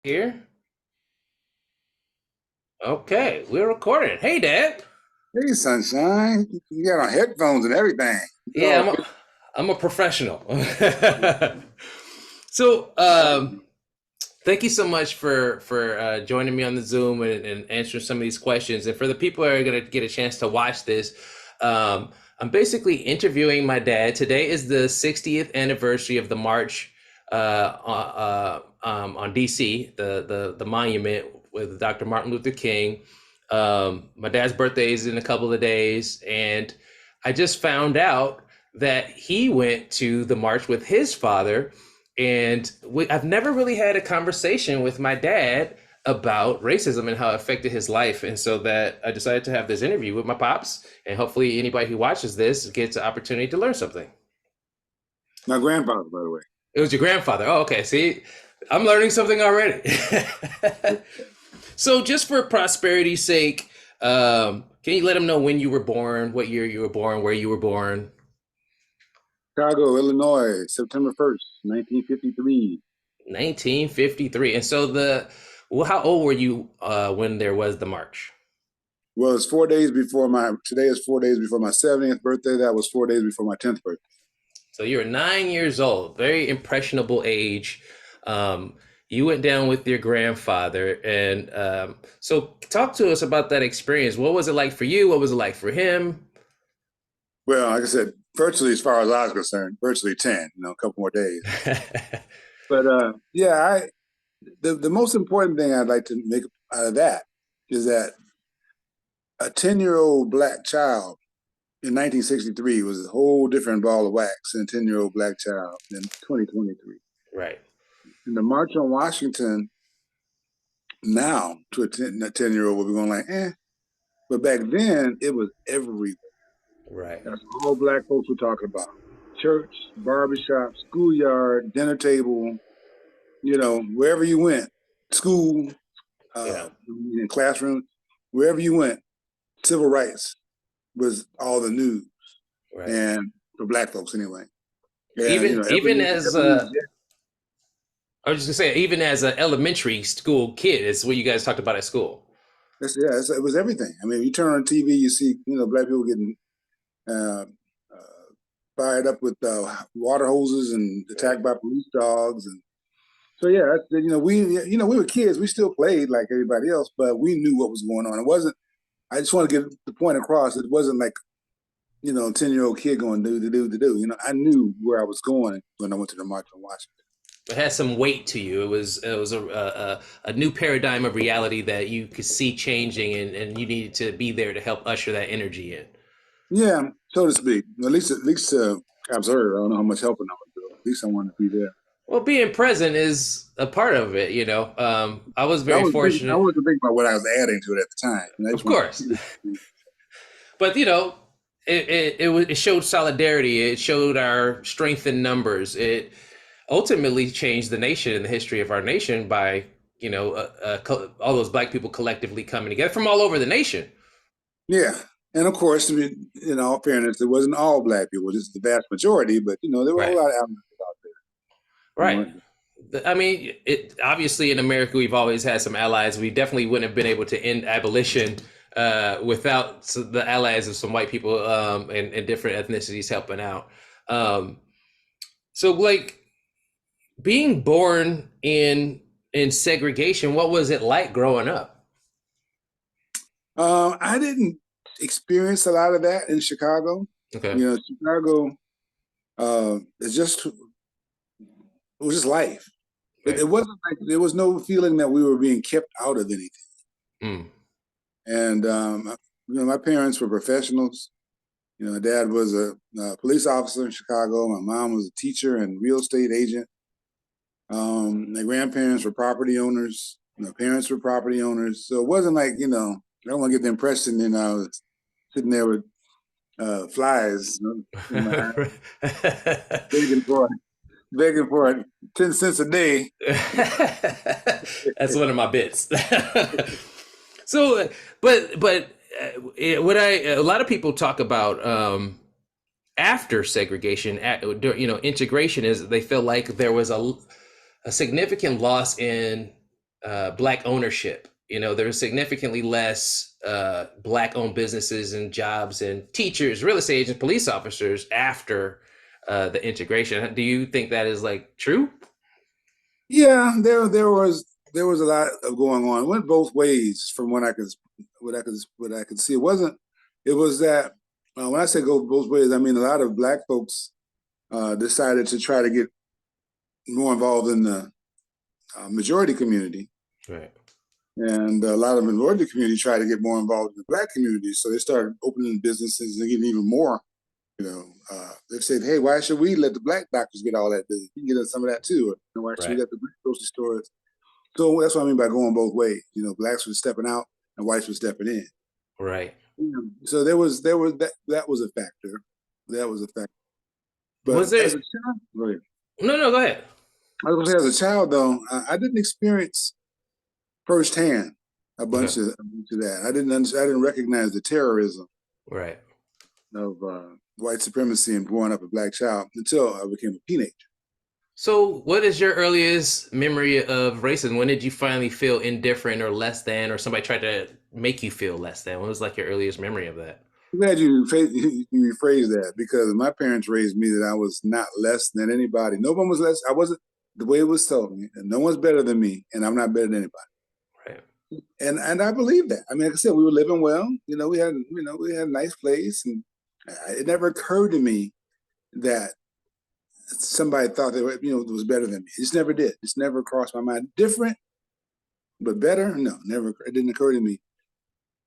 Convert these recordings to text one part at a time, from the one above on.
Here. Okay, we're recording. Hey, Dad. Hey, sunshine. You got on headphones and everything. You Yeah, all I'm a professional. So, thank you so much for joining me on the Zoom and answering some of these questions. And for the people that are going to get a chance to watch this, I'm basically interviewing my dad. Today is the 60th anniversary of the march on DC, the monument with Dr. Martin Luther King. My dad's birthday is in a couple of days, and I just found out that he went to the march with his father, and I've never really had a conversation with my dad about racism and how it affected his life. And so that I decided to have this interview with my pops, and hopefully anybody who watches this gets an opportunity to learn something. my grandfather, by the way. It was your grandfather. Oh, okay. See, I'm learning something already. So just for prosperity's sake, can you let them know when you were born, what year you were born, where you were born? Chicago, Illinois, September 1st, 1953. 1953. And so well, how old were you when there was the march? Well, it's 4 days before today is 4 days before my 70th birthday. That was 4 days before my 10th birthday. So you were 9 years old, very impressionable age. You went down with your grandfather, and so talk to us about that experience. What was it like for you? What was it like for him? Well, like I said, virtually as far as I was concerned, virtually 10, a couple more days. But yeah, the most important thing I'd like to make out of that is that a 10-year-old black child in 1963 was a whole different ball of wax than a 10-year-old black child in 2023. Right, And the March on Washington now to a 10-year-old will be going like, eh. But back then, it was everywhere. right. That's all black folks were talking about. Church, barbershop, schoolyard, dinner table, wherever you went, school, Yeah, in classrooms, wherever you went, civil rights was all the news. right. And for black folks anyway. And, Even as I was just gonna say, even as an elementary school kid, is what you guys talked about at school. it was everything. I mean, you turn on TV, you see, black people getting uh, fired up with water hoses and attacked by police dogs. And so, yeah, we were kids. We still played like everybody else, but we knew what was going on. It wasn't. I just want to get the point across. It wasn't like 10-year-old kid going do. I knew where I was going when I went to the March on Washington. It had some weight to you. It was a new paradigm of reality that you could see changing, and you needed to be there to help usher that energy in. Yeah, so to speak. At least observe. I don't know how much helping I would do. At least I wanted to be there. Well, being present is a part of it, you know. I was I very was thinking, I fortunate, wasn't thinking about what I was adding to it at the time. And I of just wanted course, but it showed solidarity. It showed our strength in numbers. It ultimately changed the nation and the history of our nation by all those black people collectively coming together from all over the nation. yeah. And of course, I mean, in all fairness, it wasn't all black people, just the vast majority, but there were a whole Right, lot of elements out there. right. I mean, it obviously in America we've always had some allies. We definitely wouldn't have been able to end abolition without the allies of some white people and different ethnicities helping out. Um, so, like being born in segregation, what was it like growing up? I didn't experience a lot of that in Chicago. Okay, Chicago it was just life. It, right. it wasn't like there was no feeling that we were being kept out of anything. Mm, And my parents were professionals. My dad was a police officer in Chicago. My mom was a teacher and real estate agent. My grandparents were property owners. My parents were property owners. So it wasn't like, I don't want to get the impression, I was sitting there with flies in my eye, begging for begging for 10 cents a day. That's one of my bits. So, but what a lot of people talk about after segregation, integration is they feel like there was a significant loss in black ownership. You know, there was significantly less black owned businesses and jobs and teachers, real estate agents, police officers after the integration. Do you think that is like true? Yeah, there was a lot of going on. It went both ways from what I could see. It was that when I say go both ways, I mean a lot of black folks decided to try to get more involved in the majority community, Right. and a lot of the minority community tried to get more involved in the black community. So they started opening businesses and getting even more. They said, "Hey, why should we let the black doctors get all that business? We can get some of that too. Or why should we Right. let the grocery stores?" So that's what I mean by going both ways. Blacks were stepping out and whites were stepping in. Right. So there was that was a factor. That was a factor. Was But there? as a child, right, No, no, go ahead. I was gonna say as a child though, I didn't experience firsthand Okay. a bunch of that. I didn't recognize the terrorism Right. of white supremacy and growing up a black child until I became a teenager. So, what is your earliest memory of racism? When did you finally feel indifferent or less than, or somebody tried to make you feel less than? What was like your earliest memory of that? I'm glad you rephrased that because my parents raised me that I was not less than anybody. No one was less. I wasn't the way it was told me. And no one's better than me, and I'm not better than anybody. Right. And I believe that. I mean, like I said, we were living well. We had a nice place, and it never occurred to me that somebody thought they were, was better than me. It just never did. It's never crossed my mind. Different, but better? No, never. It didn't occur to me.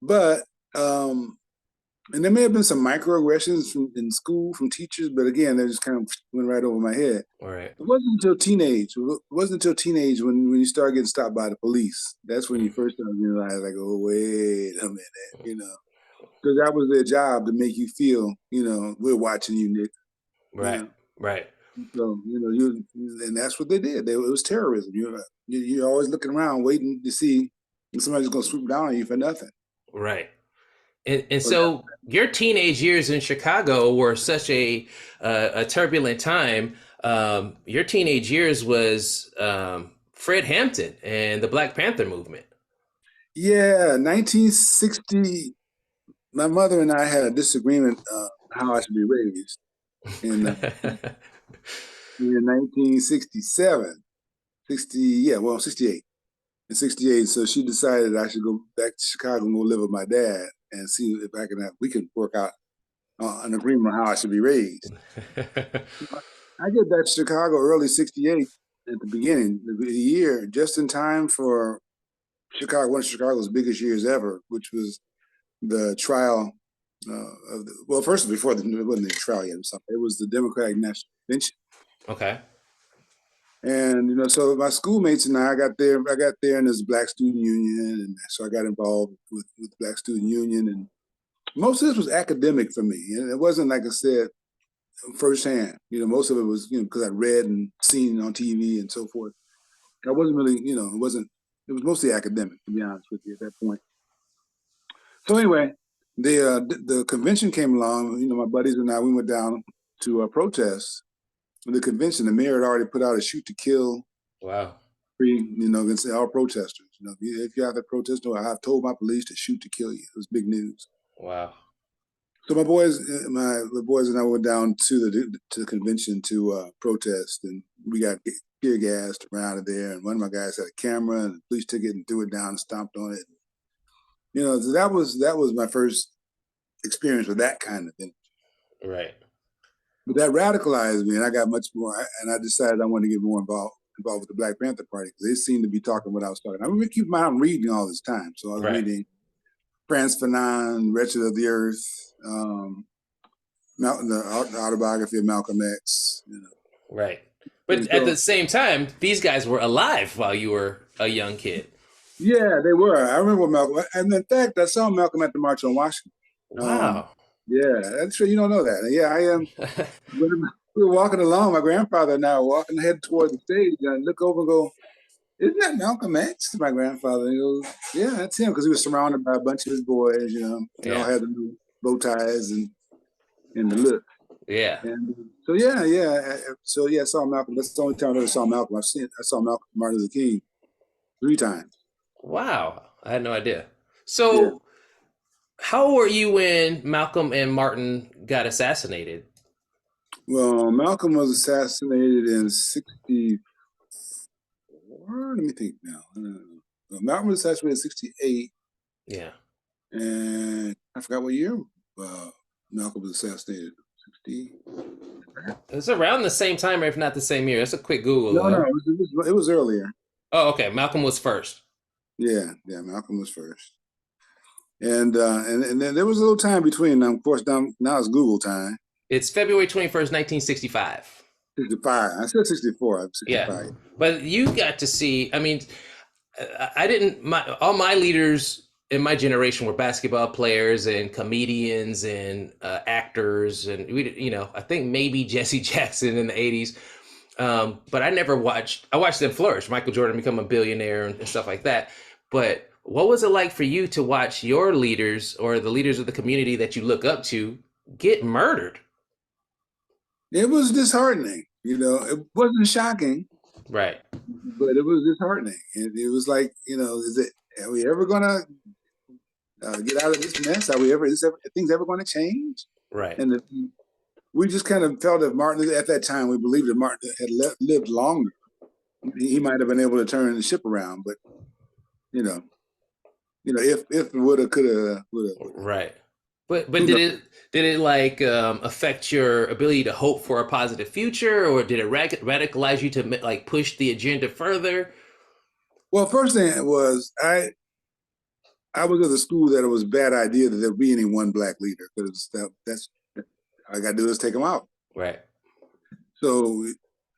But and there may have been some microaggressions in school from teachers, but again, they just kind of went right over my head. All right. It wasn't until teenage. It wasn't until teenage when you start getting stopped by the police. That's when you first start realize, like, oh, wait a minute, because that was their job to make you feel, we're watching you, Nick. You Right. know, Right. so and that's what they did. It was terrorism. You're always looking around, waiting to see if somebody's going to swoop down on you for nothing. Right. And But so your teenage years in Chicago were such a turbulent time. Your teenage years was Fred Hampton and the Black Panther movement. yeah, 1960. My mother and I had a disagreement how I should be raised in 1967, 68. In 68, so she decided I should go back to Chicago and go live with my dad and see if we can work out an agreement on how I should be raised. I get back to Chicago early 68 at the beginning of the year, just in time for one of Chicago's biggest years ever, which was the trial well, first before it wasn't the trial yet. It was the Democratic National Convention, Okay. and so my schoolmates and I got there. I got there, and there's a Black Student Union, and so I got involved with the Black Student Union, and most of this was academic for me, and it wasn't like I said firsthand. Most of it was because I'd read and seen on TV and so forth. I wasn't really, it wasn't. It was mostly academic, to be honest with you, at that point. So anyway, the convention came along. My buddies and I, we went down to protest the convention. The mayor had already put out a shoot to kill Wow. against all protesters. If you have to protest, no, I have told my police to shoot to kill you. It was big news. Wow. So the boys and I went down to the convention to protest, and we got tear gassed around there. And one of my guys had a camera, and the police took it and threw it down and stomped on it. So that was my first experience with that kind of thing. Right. But that radicalized me, and I got much more. And I decided I wanted to get more involved with the Black Panther Party because they seemed to be talking what I was talking. I mean, keep in mind, I'm reading all this time, so I was Right. reading Frantz Fanon, Wretched of the Earth, the autobiography of Malcolm X. Right. And But at so, the same time, these guys were alive while you were a young kid. yeah, they were. I remember Malcolm, and in fact, I saw Malcolm at the March on Washington. Um, Wow. yeah, that's true. You don't know that. Yeah, I am. When we were walking along, my grandfather and I were walking ahead toward the stage, and I look over and go, "Isn't that Malcolm X?" To my grandfather, and he goes, "Yeah, that's him," because he was surrounded by a bunch of his boys. They all Yeah. had the bow ties and the look. Yeah. And so yeah. So yeah, I saw Malcolm. That's the only time I ever saw Malcolm. I saw Malcolm Martin Luther King. 3 times. Wow, I had no idea. Yeah. So, how old were you when Malcolm and Martin got assassinated? Well, Malcolm was assassinated in 64. Let me think now. Malcolm was assassinated in 68, Yeah, and I forgot what year Malcolm was assassinated. 60. it was around the same time, or if not the same year. That's a quick Google No, no, though. it was earlier. Oh, okay. Malcolm was first. Yeah, yeah, Malcolm was first. And then there was a little time between them. Of course, now it's Google time. It's February 21st, 1965. 65. I said 64. I'm Yeah, 65. but you got to see. I mean, I didn't. All my leaders in my generation were basketball players and comedians and actors, and I think maybe Jesse Jackson in the '80s. But I never watched. I watched them flourish. Michael Jordan become a billionaire and stuff like that. But what was it like for you to watch your leaders or the leaders of the community that you look up to get murdered? It was disheartening. It wasn't shocking, Right. but it was disheartening. It was like, are we ever going to get out of this mess? Are things ever going to change? Right. And we just kind of felt that Martin, at that time, we believed that Martin had lived longer. He might have been able to turn the ship around, but you know, if woulda, coulda, woulda. Right. But Who did knows? it like affect your ability to hope for a positive future, or did it radicalize you to like push the agenda further? Well, first thing was I was of the school that it was a bad idea that there be any one black leader, because that's all I got to do is take them out. Right. So,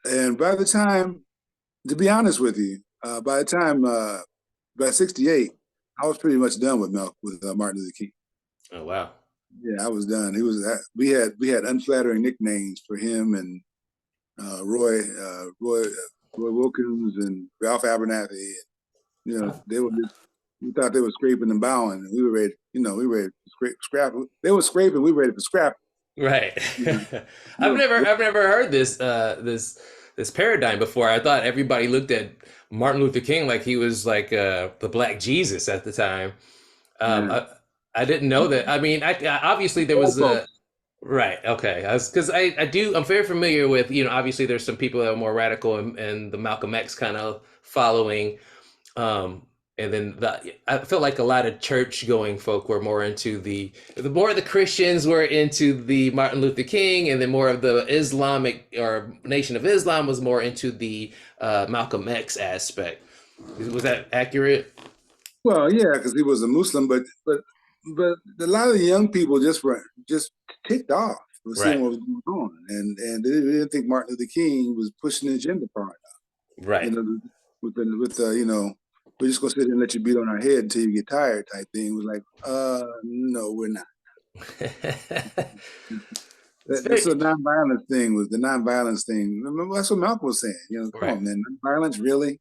and by the time, to be honest with you, by the time by '68, I was pretty much done with Martin Luther King. Oh wow. Yeah, I was done. He was. We had unflattering nicknames for him and Roy Wilkins and Ralph Abernathy. They were just, we thought they were scraping and bowing, and we were ready. We were ready to scrap. They were scraping. We were ready for scrap. Right. You I've know, never I've never heard this paradigm before. I thought everybody looked at Martin Luther King like he was like the Black Jesus at the time. Um, yeah. I, I didn't know that. I mean, obviously there Old was a folks. right. Okay, because I do. I'm very familiar with obviously there's some people that are more radical and the Malcolm X kind of following. Um, and then I felt like a lot of church going folk were more into the more of the Christians were into the Martin Luther King, and then more of the Islamic or Nation of Islam was more into the Malcolm X aspect. Was that accurate? Well, yeah, because he was a Muslim, but a lot of the young people just ticked off with seeing Right. what was going on, and they didn't think Martin Luther King was pushing the agenda part. You Right. know, we're just gonna sit here and let you beat on our head until you get tired type thing. It was like, no, we're not. It's That's very the nonviolence thing. Was the nonviolence thing? Remember, that's what Malcolm was saying. Come right. on, man, nonviolence, really?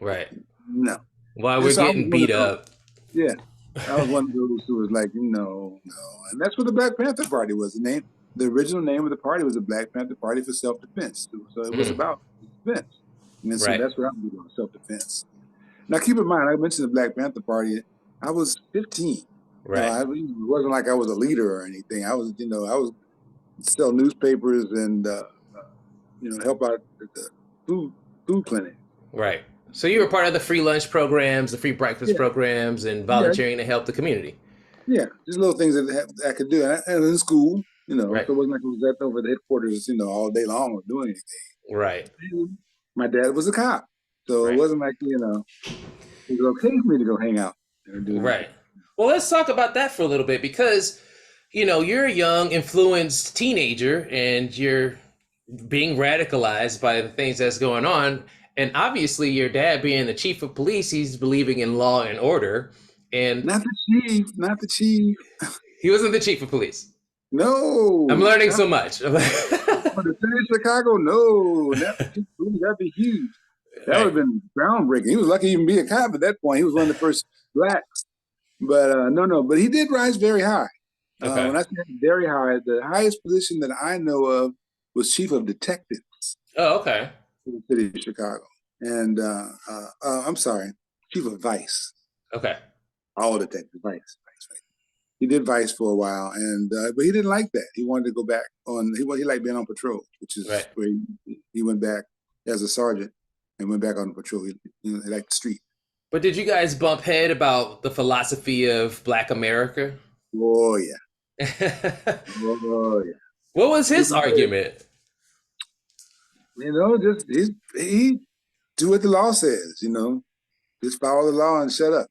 Right. No. While And we're so I was getting one of beat those. up. Yeah, I was one of those who was like, no, no. And that's what the Black Panther Party was. The original name of the party was the Black Panther Party for Self-Defense. So it was Mm, about defense. And so right. that's what I'm doing, self-defense. Now, keep in mind, I mentioned the Black Panther Party. I was 15. Right. It wasn't like I was a leader or anything. I was sell newspapers and help out at the food clinic. Right. So you were part of the free lunch programs, the free breakfast Yeah, programs, and yeah, volunteering to help the community. yeah. Just little things that I could do, and in school, Right. so it wasn't like I was at over the headquarters, all day long or doing Right. anything. My dad was a cop, so it Right. wasn't like it was okay for me to go hang out or do anything. Right. Well, let's talk about that for a little bit because, you're a young, influenced teenager and you're being radicalized by the things that's going on. And obviously, your dad being the chief of police, he's believing in law and order. And Not the chief, not the chief. he wasn't the chief of police. I'm No, learning so much. for the city of Chicago, no, not the chief. That'd be huge. That would have Right. been groundbreaking. He was lucky to even be a cop at that point. He was one of the first blacks. But no. But he did rise very high. Okay. When I say very high, the highest position that I know of was chief of detectives Oh, okay. in the city of Chicago. and I'm sorry, chief of vice, Okay. all detectives, vice. He did vice for a while, and but he didn't like that. He wanted to go back on. He liked being on patrol, which is Right. where he went back as a sergeant and went back on patrol. He liked the street. But did you guys bump head about the philosophy of Black America? Oh yeah, What oh yeah. was his argument? Just he do what the law says. Just follow the law and shut up.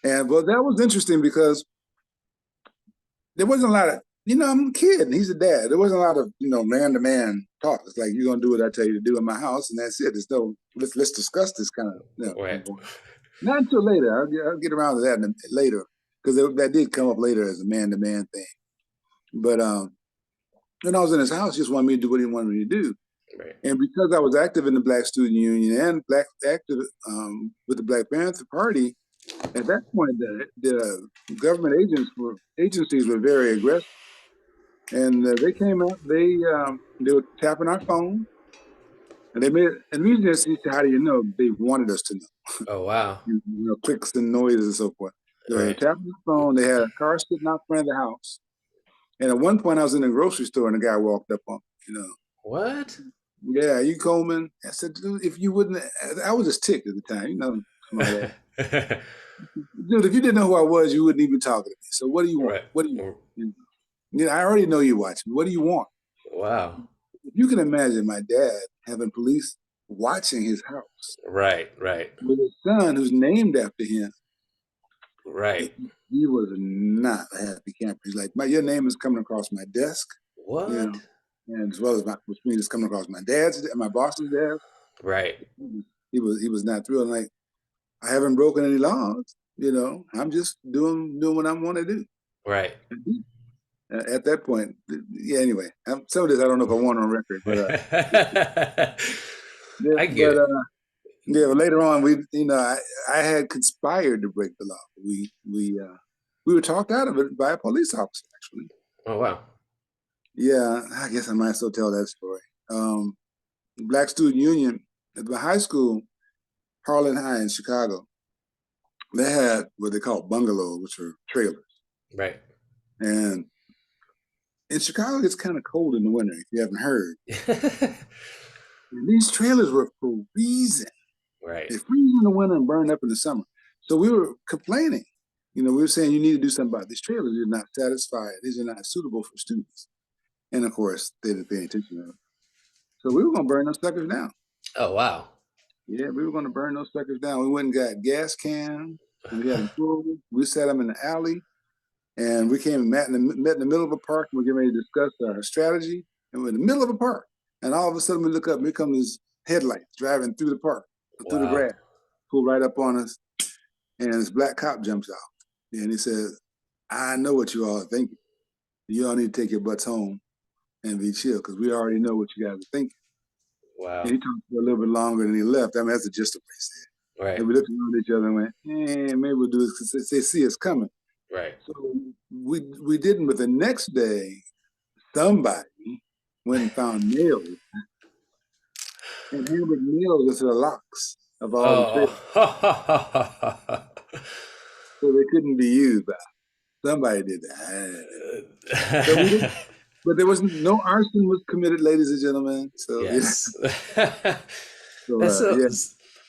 And well, that was interesting because there wasn't a lot of, I'm a kid and he's a dad. There wasn't a lot of, man to man talk. It's like, you're going to do what I tell you to do in my house, and that's it. There's no, let's discuss this kind of, Right. not until later. I'll get around to that later, because that did come up later as a man to man thing. But when I was in his house, he just wanted me to do what he wanted me to do. Right. And because I was active in the Black Student Union and active with the Black Panther Party, at that point, the government agencies were very aggressive. And they came out. They were tapping our phone, and they made. And we just said, "How do you know?" They wanted us to know. Oh wow. Clicks and noises and so forth. They were Right. tapping the phone. They had a car sitting out front of the house. And at one point, I was in the grocery store, and a guy walked up on me. What? Yeah, you Coleman? I said, dude, if you wouldn't, I was just ticked at the time. Smart ass. Dude, if you didn't know who I was, you wouldn't even talk to me. So what do you want? Right. What do you want? I already know you watch me. What do you want? Wow. If you can imagine my dad having police watching his house Right. Right. with his son who's named after him, Right. he was not a happy camper. He's like, your name is coming across my desk, What? and as well as which means it's coming across my boss's desk. Right. He was not thrilled. Like, I haven't broken any laws. I'm just doing what I want to do. Right. At that point, yeah. Anyway, some of this I don't know if I want on record, but I get it. yeah. But later on, I had conspired to break the law. We were talked out of it by a police officer, actually. Oh wow. Yeah, I guess I might still tell that story. Black Student Union at the high school, Harlan High in Chicago. They had what they call bungalows, which are trailers. Right. And in Chicago, it's kind of cold in the winter, if you haven't heard. And these trailers were freezing. Right. They freeze in the winter and burn up in the summer. So we were complaining. We were saying, you need to do something about these trailers. You're not satisfied. These are not suitable for students. And of course, they didn't pay attention to it. So we were going to burn those suckers down. Oh wow. Yeah, we were going to burn those suckers down. We went and got gas cans, and we had them full. We set them in the alley, and we came and met in the middle of a park, and we're getting ready to discuss our strategy. And we're in the middle of a park, and all of a sudden we look up, and here comes this headlights driving through the park, through the Wow. grass, pull right up on us, and this black cop jumps out, and he says, "I know what you all are thinking. You all need to take your butts home and be chill, because we already know what you guys are thinking." Wow. And he talked for a little bit longer than he left. I mean, that's the gist of what he said. Right. And we looked around at each other and went, maybe we'll do this because they see us coming. Right. So we didn't, but the next day, somebody went and found nails and hammered nails into the locks of all the trailers. So they couldn't be used. Somebody did that. So we didn't, but there was no arson was committed, ladies and gentlemen. So yes. Yeah.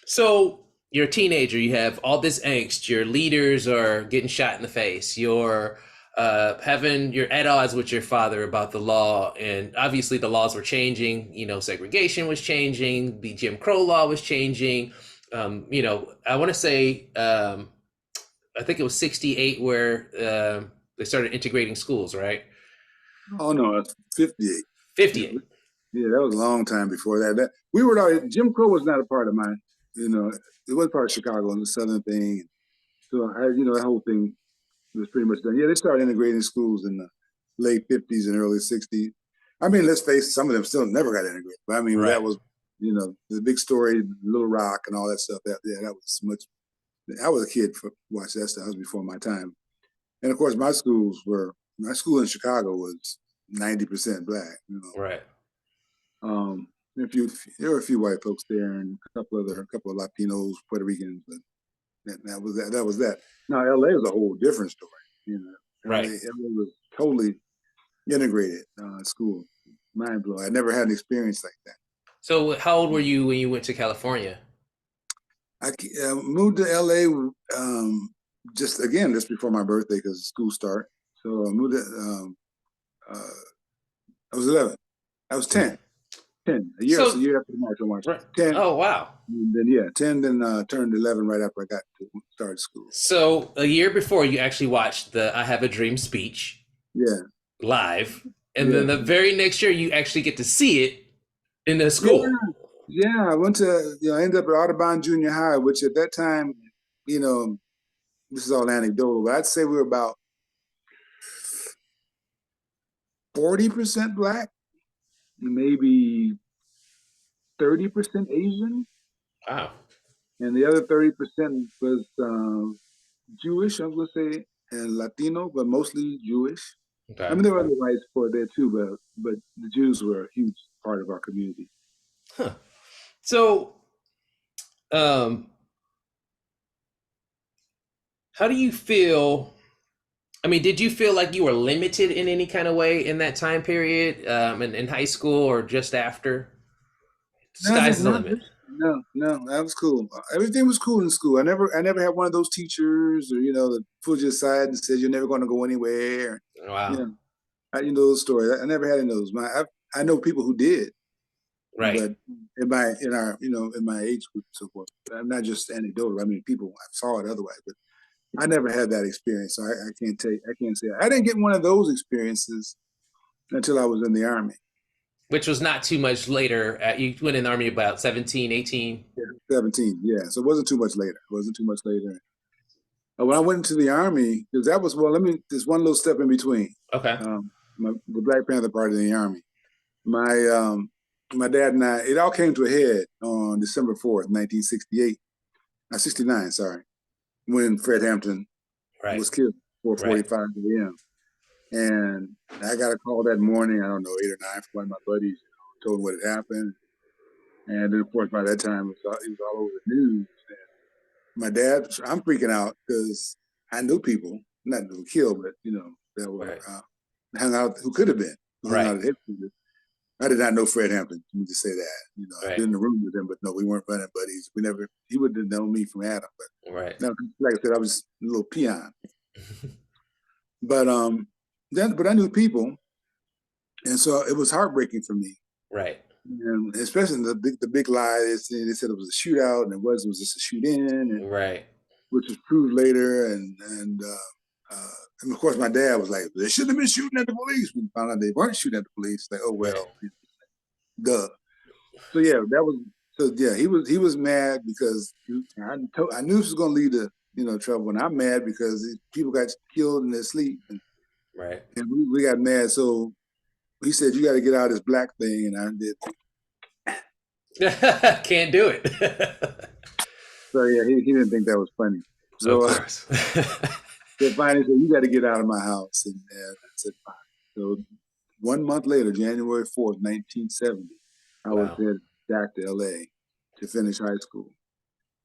So you're a teenager. You have all this angst. Your leaders are getting shot in the face. You're you're at odds with your father about the law, and obviously the laws were changing. Segregation was changing. The Jim Crow law was changing. I want to say I think it was 68 where they started integrating schools, right? Oh no, it's 58. 58. Yeah, that was a long time before that. We were already, Jim Crow was not a part of mine. It was part of Chicago and the Southern thing. So that whole thing was pretty much done. Yeah, they started integrating schools in the late 50s and early 60s. I mean, let's face it, some of them still never got integrated. But I mean, Right. that was, the big story, Little Rock and all that stuff. That was much. I was a kid for watch that stuff. That was before my time. And of course, my school in Chicago was 90% black. Right. There were a few white folks there, and a couple of Latinos, Puerto Ricans, but that was that. That was that. Now LA is a whole different story. You know, Right. LA was totally integrated school. Mind blowing. I never had an experience like that. So how old were you when you went to California? I moved to LA just before my birthday because school start. So I moved. Uh, I was 11. I was 10. 10. A So year after the March on March right. 10. Oh wow. And then 10. Then turned 11 right after I got to started school. So a year before you actually watched the "I Have a Dream" speech Yeah. live, and then Yeah. the very next year you actually get to see it in the Yeah. school. Yeah. I went to I ended up at Audubon Junior High, which at that time, you know, this is all anecdotal, but I'd say we were about 40% black, maybe 30% Asian, Wow. and the other 30% was Jewish, I was gonna say, and Latino, but mostly Jewish. I Okay. mean, there were other whites for there too, but the Jews were a huge part of our community. Huh. So, um, how do you feel? I mean, did you feel like you were limited in any kind of way in that time period, in high school or just after? Sky's the Not limit. no, that was cool. Everything was cool in school. I never had one of those teachers, or that pulled you aside and said you're never going to go anywhere. You Wow. know, those stories. I never had any of those. I know people who did, Right. but in my age group and so forth. I'm not just anecdotal. I mean, people I saw it otherwise, but I never had that experience. So I can't tell you, I can't say I didn't get one of those experiences until I was in the army. Which was not too much later. You went in the army about 17, 18. Yeah, 17. Yeah, so it wasn't too much later. It wasn't too much later. When I went into the army, because that was well, let me there's one little step in between. Okay. The Black Panther Party in the army. My my dad and I, it all came to a head on December 4th, 1968. 69, sorry, when Fred Hampton Right. was killed, Right. 4:45 a.m. And I got a call that morning, I don't know, 8 or 9 from one of my buddies, told what had happened. And then, of course, by that time, it was all over the news. And my dad, I'm freaking out because I knew people, not who killed, but, that were Right. hung out, who could have been, who hung Right. out at headquarters. I did not know Fred Hampton. Let me just say that. I've Right. been in the room with him, but no, we weren't running buddies. He wouldn't have known me from Adam. But Right. no, like I said, I was a little peon. But but I knew people, and so it was heartbreaking for me. Right. And especially the big lie they said it was a shootout, and it was just a shoot in, and Right. which was proved later, and of course my dad was like, they shouldn't have been shooting at the police. We found out they weren't shooting at the police. Like, oh Right. well, duh. So yeah, that was so yeah. He was mad because I knew this was going to lead to trouble, and I'm mad because people got killed in their sleep, Right. and we got mad. So he said, "You got to get out of this black thing," and I did. Can't do it. So yeah, he didn't think that was funny. Of So course. so finally said, "You got to get out of my house," and I said, "Fine." So 1 month later, January 4th, 1970, I was Wow. headed back to LA to finish high school.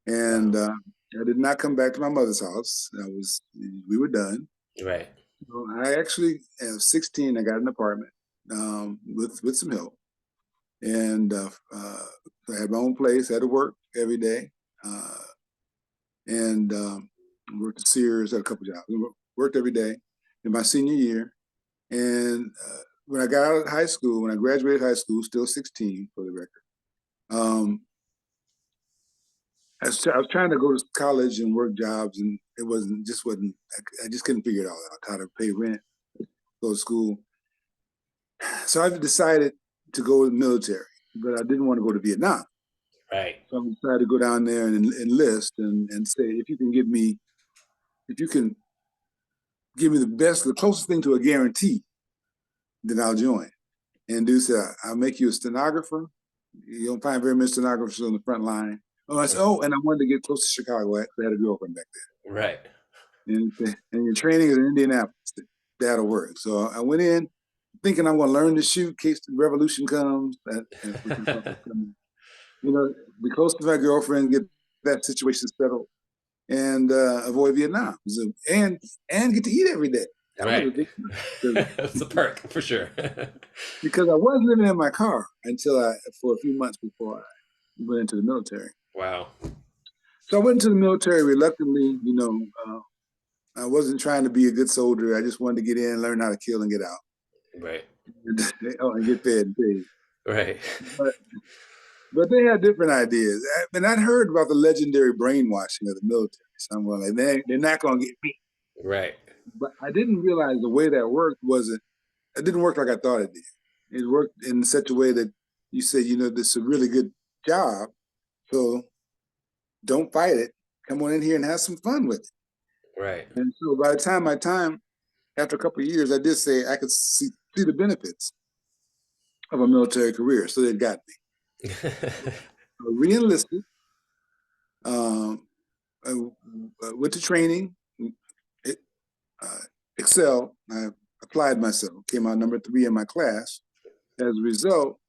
And Wow. I did not come back to my mother's house. We were done. Right. So I actually, at 16, I got an apartment with some help, and I had my own place. I had to work every day, and worked at Sears. Had a couple jobs. Worked every day in my senior year, and when I got out of high school, when I graduated high school, still 16 for the record. Um, I was trying to go to college and work jobs, and it wasn't. I just couldn't figure it all out. How to pay rent, go to school. So I decided to go to the military, but I didn't want to go to Vietnam. Right. So I decided to go down there and enlist and say, if you can give me the closest thing to a guarantee, then I'll join. And Dude said, I'll make you a stenographer. You don't find very many stenographers on the front line. Oh, I said, oh, and I wanted to get close to Chicago. I had a girlfriend back Right. there. And your training is in Indianapolis. That'll work. So I went in, thinking I'm going to learn to shoot in case the revolution comes. You know, be close to my girlfriend, get that situation settled, and avoid Vietnam. So, and get to eat every day. That was a Right. big deal. It's a perk for sure. Because I was living in my car for a few months before I went into the military. Wow. So I went into the military reluctantly. You know, I wasn't trying to be a good soldier. I just wanted to get in, learn how to kill, and get out, Right. and get fed and paid. Right. But but they had different ideas. And I'd heard about the legendary brainwashing of the military. So I'm going like, they're not going to get me. Right. But I didn't realize the way that worked it didn't work like I thought it did. It worked in such a way that you say, you know, this is a really good job. So don't fight it. Come on in here and have some fun with it. Right. And so by the time, after a couple of years, I did say I could see the benefits of a military career. So they got me. I re-enlisted, I went to training, it, excelled. I applied myself, came out number 3 in my class. As a result,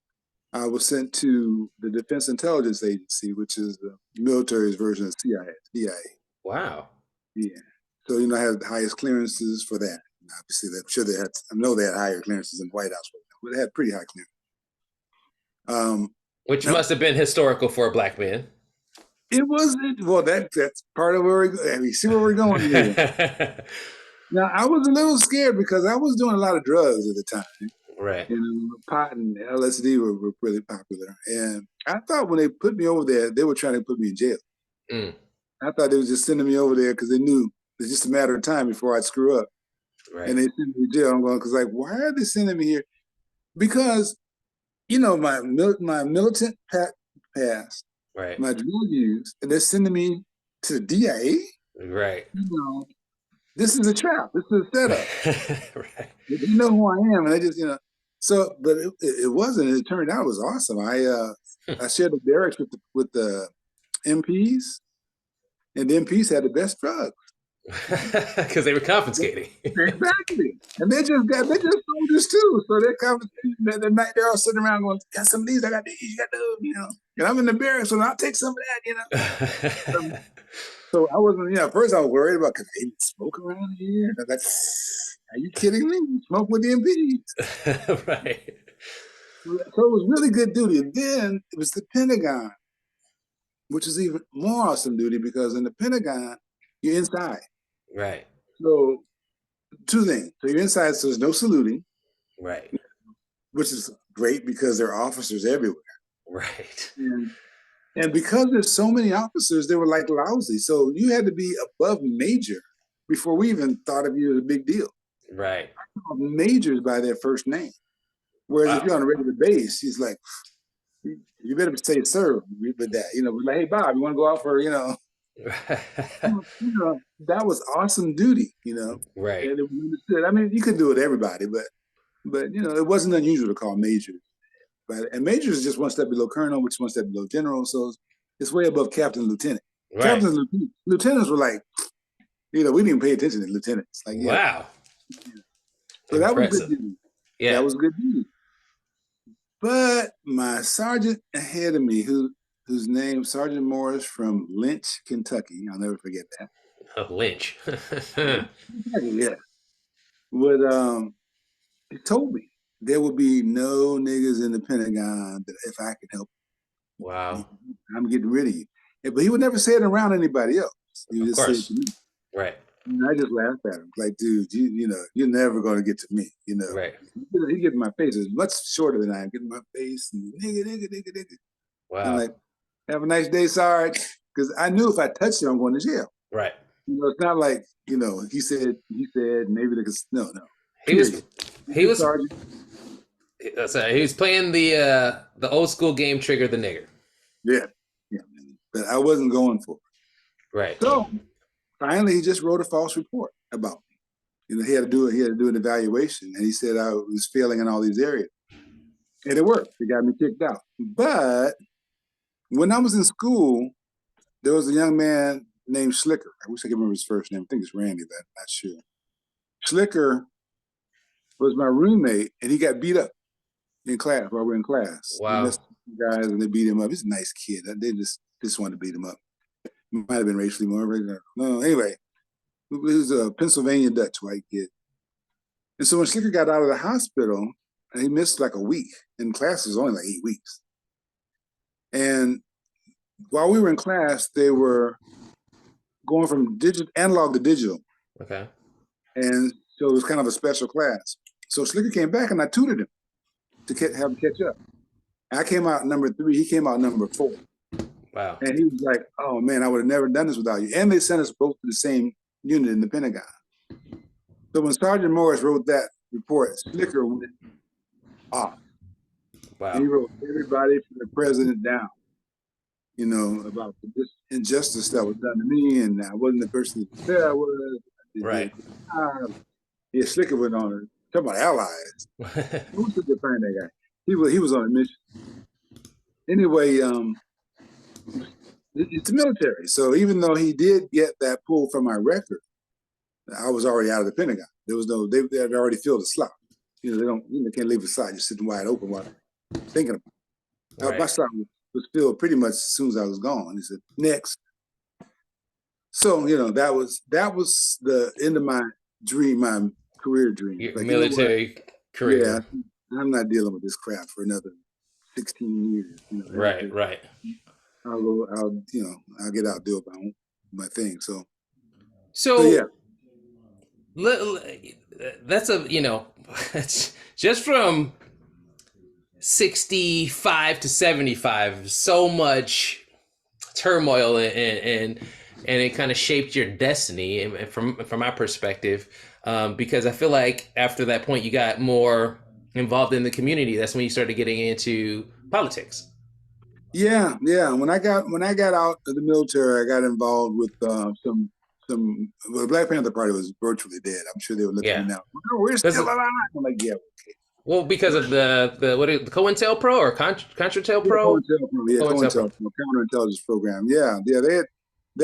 I was sent to the Defense Intelligence Agency, which is the military's version of CIA. Wow. Yeah. So, you know, I had the highest clearances for that. And obviously, I'm sure I know they had higher clearances in the White House, but they had pretty high clearance. Which must have been historical for a black man. It was, well, that's part of where we see where we're going here. Now, I was a little scared because I was doing a lot of drugs at the time. Right. You know, pot and LSD were really popular. And I thought when they put me over there, they were trying to put me in jail. Mm. I thought they were just sending me over there because they knew it's just a matter of time before I'd screw up. Right. And they sent me to jail. I'm going, because like, why are they sending me here? Because, you know, my militant past, right. my drug use, and they're sending me to the DIA? Right. You know, this is a trap. This is a setup. Right. They know who I am, and they just, you know. So, but it wasn't. It turned out it was awesome. I shared the barracks with the MPs, and the MPs had the best drugs because they were confiscating. Exactly, and they just soldiers too. So they're confiscating. The night they're all sitting around going, "Got some of these? I got these. You got those." You know, and I'm in the barracks, so I'll take some of that. You know. So I wasn't. You know, at first I was worried about because they smoke around here. I was like, are you kidding me? You smoke with the MPs. Right. So it was really good duty. And then it was the Pentagon, which is even more awesome duty because in the Pentagon, you're inside. Right. So 2 things. So you're inside, so there's no saluting. Right. Which is great because there are officers everywhere. Right. And because there's so many officers, they were like lousy. So you had to be above major before we even thought of you as a big deal. Right. Majors by their first name. Whereas if you're on a regular base, he's like, you better say sir with that. You know, like, hey Bob, you want to go out for, you know. You know, that was awesome duty, you know. Right. And it was understood. I mean, you could do it to everybody, but you know, it wasn't unusual to call majors. Right? And major is just one step below colonel, which is one step below general. So it's way above captain and lieutenant. Right. Captains and lieutenants were like, you know, we didn't even pay attention to lieutenants. Like, wow. Yeah. So that was good duty. Yeah. That was good duty. But my sergeant ahead of me, whose name Sergeant Morris from Lynch, Kentucky, I'll never forget that. Oh, Lynch. Yeah. Would he told me there would be no niggas in the Pentagon that if I could help. Wow. I'm getting rid of you. Yeah, but he would never say it around anybody else. He would just say it to me. Right. And I just laughed at him. Like, dude, you know, you're never going to get to me, you know. Right. He get in my face. It's much shorter than I am. Get in my face and nigga. Wow. I'm like, have a nice day, Sarge. Because I knew if I touched him, I'm going to jail. Right. You know, it's not like, you know, he said, maybe because, no. He was Sergeant. So he was playing the old school game, Trigger the Nigger. Yeah. But I wasn't going for it. Right. So finally, he just wrote a false report about me. You know, he had to do an evaluation, and he said I was failing in all these areas, and it worked. It got me kicked out. But when I was in school, there was a young man named Slicker. I wish I could remember his first name. I think it's Randy, but I'm not sure. Slicker was my roommate, and he got beat up in class while we were in class. He Wow. messed with guys and they beat him up. He's a nice kid. They just wanted to beat him up. Might have been racially motivated. No, anyway, he was a Pennsylvania Dutch white kid. And so when Slicker got out of the hospital, he missed like a week, and class was only like 8 weeks. And while we were in class, they were going from analog to digital. Okay. And so it was kind of a special class. So Slicker came back and I tutored him to have him catch up. I came out number 3, he came out number 4. Wow. And he was like, oh man, I would have never done this without you. And they sent us both to the same unit in the Pentagon. So when Sergeant Morris wrote that report, Slicker went off. Wow. And he wrote everybody from the president down, you know, about this injustice that was done to me, and I wasn't the person that said I was. Right. Yeah, Slicker went on talking about allies. Who was the find that guy? He was on a mission. Anyway, it's the military. So even though he did get that pull from my record, I was already out of the Pentagon. There was no, they had already filled the slot. You know, they can't leave the slot just sitting wide open while they're thinking about it. Right. My slot was filled pretty much as soon as I was gone. He said, next. So, you know, that was the end of my dream, my career dream. Your like, military career. Yeah, I'm not dealing with this crap for another 16 years. You know, Right. Right. I'll get out, do my thing. So yeah. So That's just from 65 to 75, so much turmoil and it kind of shaped your destiny. And from my perspective, because I feel like after that point you got more involved in the community. That's when you started getting into politics. yeah. When I got out of the military, I got involved with some. Well, the Black Panther Party was virtually dead. I'm sure they would look at me now. No, we're still alive. I'm like, yeah, okay. Well, because of the COINTELPRO or CONTRATELPRO? COINTELPRO, counterintelligence program. Yeah, they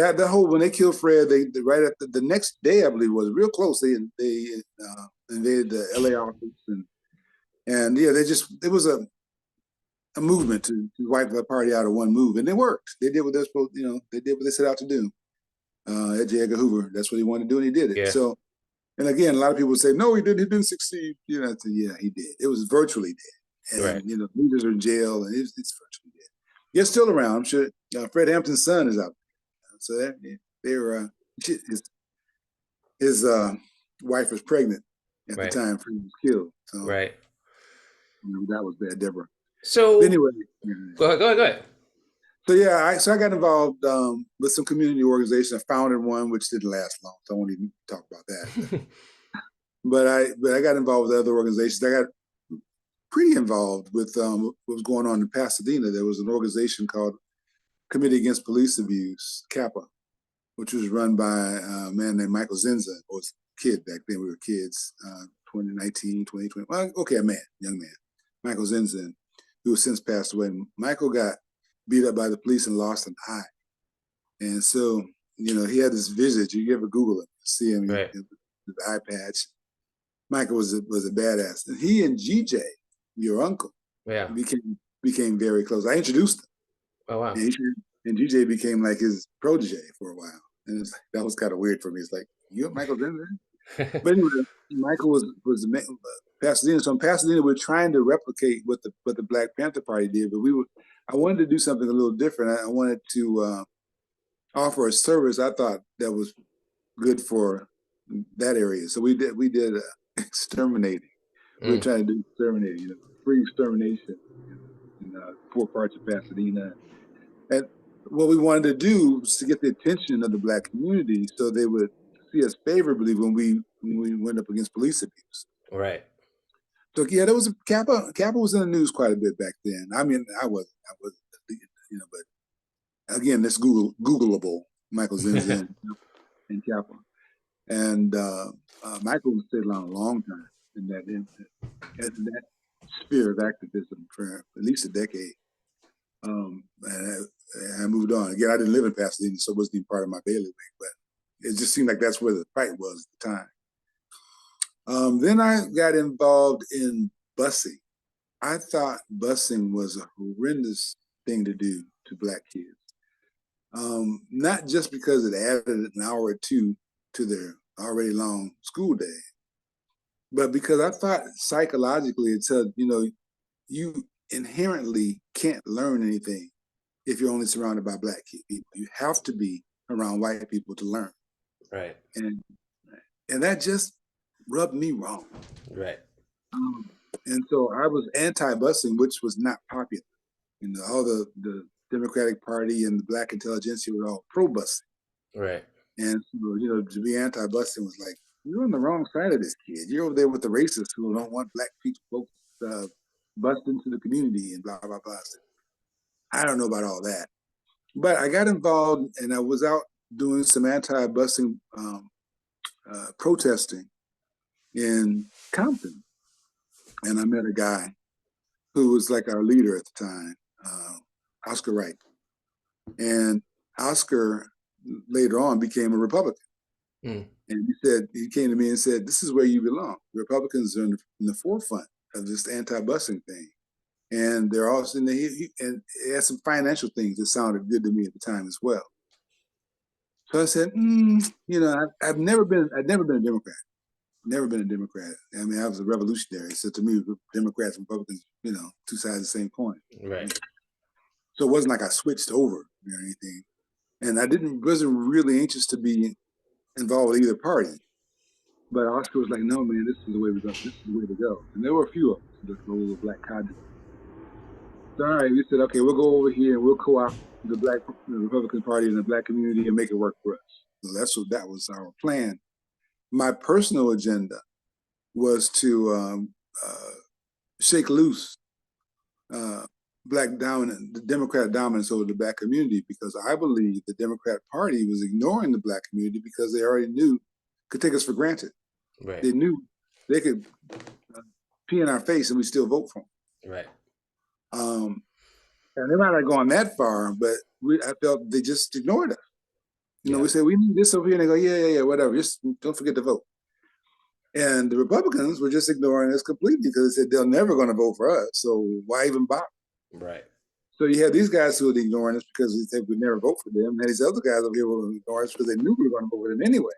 had that whole when they killed Fred. They right at the next day, I believe, was real close. They invaded the LA office and yeah, it was a movement to wipe the party out of one move, and it worked. They did what they're supposed, they did what they set out to do. J. Edgar Hoover, that's what he wanted to do, and he did it. Yeah. So, and again, a lot of people say, no, he didn't succeed. I said, yeah, he did. It was virtually dead. And, right. Leaders are in jail, and it's virtually dead. They're still around. I'm sure Fred Hampton's son is out there. So they're his wife was pregnant at the time Fred was killed. So, right. That was bad, Deborah. So, anyway. Go ahead. So yeah, I got involved with some community organizations. I founded one which didn't last long, so I won't even talk about that. but I got involved with other organizations. I got pretty involved with what was going on in Pasadena. There was an organization called Committee Against Police Abuse, CAPA, which was run by a man named Michael Zinza. I was a kid back then. We were kids, 2019, 2020. Well, okay, young man, Michael Zinza, who has since passed away. Michael got beat up by the police and lost an eye. And so, he had this visit. You ever Google it, see him with the eye patch. Michael was a badass. And he and GJ, your uncle, became very close. I introduced him. Oh, wow. And GJ became like his protege for a while. And that was kind of weird for me. It's like, you're Michael Denver? But anyway, Michael was Pasadena. So in Pasadena, we're trying to replicate what the Black Panther Party did, but I wanted to do something a little different. I wanted to offer a service I thought that was good for that area. So we did exterminating. We were trying to do exterminating, free extermination in 4 parts of Pasadena. And what we wanted to do was to get the attention of the Black community so they would see us favorably when we went up against police abuse. Right. So yeah, there was CAPA was in the news quite a bit back then. I mean, I wasn't, but again, it's Googleable, Michael Zinza and CAPA. And Michael stayed around a long time in that sphere of activism for at least a decade. And I moved on. Again, I didn't live in Pasadena, so it wasn't even part of my bailiwick, but it just seemed like that's where the fight was at the time. Then I got involved in busing. I thought busing was a horrendous thing to do to Black kids. Not just because it added an hour or two to their already long school day, but because I thought psychologically it said, you inherently can't learn anything if you're only surrounded by Black people. You have to be around white people to learn. Right. And that just rubbed me wrong. Right. And so I was anti-busing, which was not popular. All the Democratic Party and the Black intelligentsia were all pro-busing. Right. And so, to be anti-busing was like, you're on the wrong side of this, kid. You're over there with the racists who don't want Black people folks bust into the community and blah, blah, blah. I don't know about all that. But I got involved and I was out doing some anti-busing protesting in Compton. And I met a guy who was like our leader at the time, Oscar Wright. And Oscar later on became a Republican. And he came to me and said, this is where you belong. Republicans are in the forefront of this anti-busing thing. And they're also, and he had some financial things that sounded good to me at the time as well. So I said, I've never been a Democrat. Never been a Democrat. I mean, I was a revolutionary. So to me, Democrats and Republicans, two sides of the same coin. Right. So it wasn't like I switched over or anything. And I wasn't really anxious to be involved with either party. But Oscar was like, no, man, this is the way we go. This is the way to go. And there were a few of us, the little Black cadre. So, all right, we said, okay, we'll go over here and we'll co-opt the Republican Party and the Black community and make it work for us. So that was our plan. My personal agenda was to shake loose the Democrat dominance over the Black community, because I believe the Democrat Party was ignoring the Black community because they already could take us for granted. Right. They knew they could pee in our face and we still vote for them. Right. And they might not gone that far, but I felt they just ignored us. We said, we need this over here. And they go, yeah, whatever. Just don't forget to vote. And the Republicans were just ignoring us completely because they said they're never going to vote for us. So why even bother? Right. So you had these guys who were ignoring us because they said we'd never vote for them. And these other guys over here were ignoring us because they knew we were going to vote for them anyway.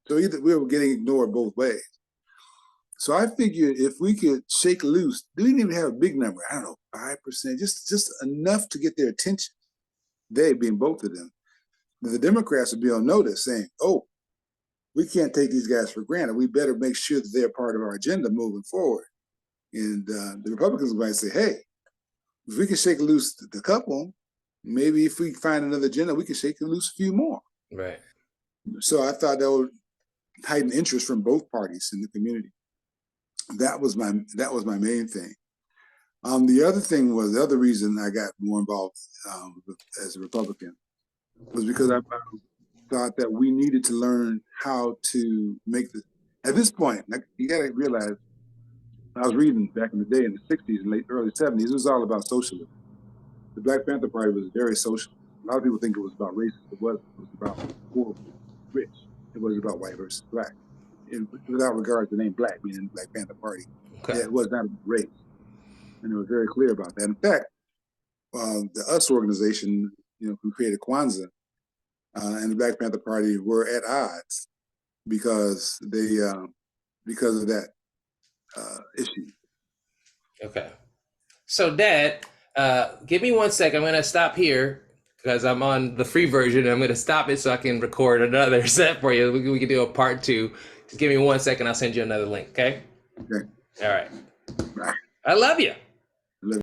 So either we were getting ignored both ways. So I figured if we could shake loose, we didn't even have a big number. I don't know, 5%, just enough to get their attention. They being both of them. The Democrats would be on notice saying, oh, we can't take these guys for granted. We better make sure that they're part of our agenda moving forward. And the Republicans might say, hey, if we can shake loose the couple, maybe if we find another agenda, we can shake loose a few more. Right. So I thought that would heighten interest from both parties in the community. That was my main thing. The other reason I got more involved as a Republican was because I thought that we needed to learn how to make at this point, you got to realize, I was reading back in the day in the 60s and early 70s, it was all about socialism. The Black Panther Party was very social. A lot of people think it was about race. It was about poor, rich. It was about white versus Black. Without regard to the name Black being in the Black Panther Party. Okay. Yeah, it was not about race. And it was very clear about that. In fact, the US organization, who created Kwanzaa, and the Black Panther Party were at odds because of that issue. Okay. So, Dad, give me 1 second. I'm going to stop here because I'm on the free version. I'm going to stop it so I can record another set for you. We can do a part 2. Just give me 1 second. I'll send you another link. Okay. Okay. All right. Bye. I love you.